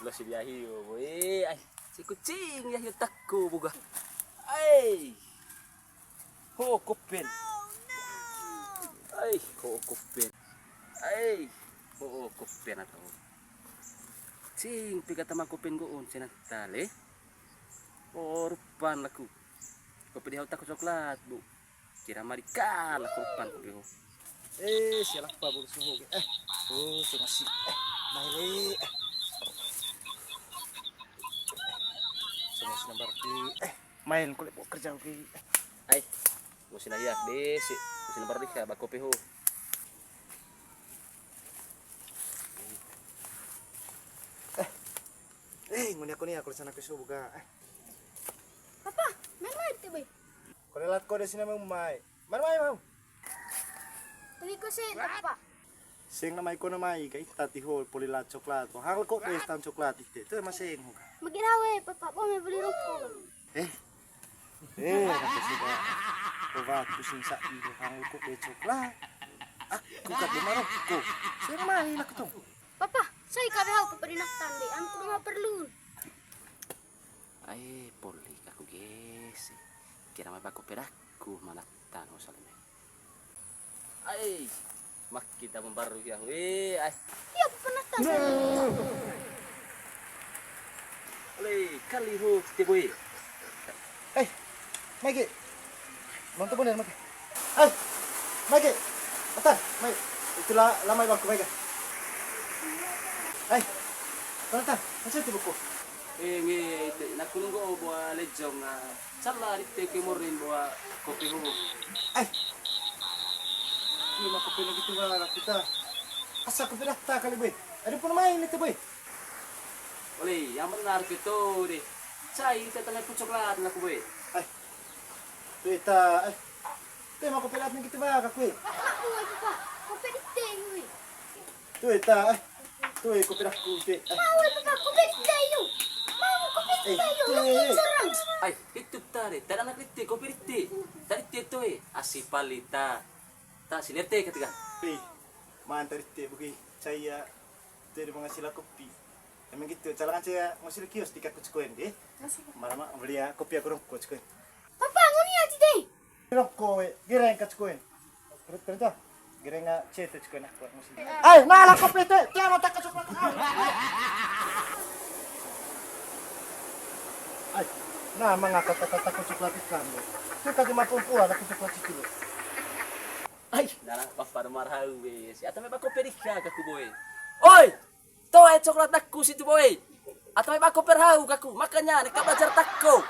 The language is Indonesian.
Lo si Yahiyo, boy. Ay, si kucing Yahiyo takko buga. Ay. Ho kupin. Ay, ho kupin. Ay, ho kupin atau. Cing piga tamang kupin goon sinantale. Rupan laku. Kopi dia takko coklat, Bu. Kira marika laku rupan kopi ho. Siapa pa bulu suhu. Sumasi. Maili. Sumasi nomor di. Main kulit mau kerja oke. Ay, musin aja desi. Musin berdika bak kopi ho. Nguni aku nih aku sana ke suhu buka. Papa, main tuh boy. Kau lihat kau di sini mau main. Mana mau? Tadi ko sih apa? Sing namai ko namai kay tati ho polila coklat. Hang ko kay stan coklat ite. Itu masing ho. Magirawe, papa po may beli rokok. Kasi sila. Kubat ko sing sa iyo hang ko kay coklat. Aku kat lumarok ko. Sing main ako to. Papa, saya kabe hau paparinaktan deh. Am ko nga perlu. Ay, poli aku gesi. Kira may bak kopi aku manatan ho salime. Ay, mak kita membaru ya. Ay. Iya, papanaktan sa Ole, kali ho tiboy. Magi. Nonton bener Magi. Magi. Atan, Magi. Itulah lamai bangku Magi. Nonton. Macam tu buku. Nge nakulunggo buat lejong sala dite kemorin buat kopi ho. Ini mah kopi lagi tu lah kita. Asa kopi dah tak kali boy. Ada pun main itu boy. Ole, yang benar gitu deh. Saya kita tengah coklat nak boy. Tu ita. Tu mah kopi dah ni kita bah kakui. Aku nga papa. Kopi dite yun. Tu ita. Tu kopi dah ku tu. Mawal papa, kopi dite yun. Mawal kopi dite yun. Lakit sarang. Ay, itu tadi. Tadi anak dite kopi dite. Tadi dite asipalita. Tak sinerte ketika. Mantap itu bagi saya tu ada mengasih kopi. Emang gitu. Calangan saya ngasih kios tiga kuckuin deh. Mana mah beli kopi aku dong kuckuin. Papa, nguni aja deh. Rokok, gereng kuckuin. Kerja. Gereng cete kuckuin aku ngasih. Malah kopi tu. Tiada tak kuckuin. Mengapa kata coklat Islam? Kita cuma perempuan aku coklat itu. Ay, nara papa marah wes. Atau may bako periksa kaku boy. Oi, to ay coklat aku situ boy. Atau may bako perhau kaku. Makanya nikabajar takko.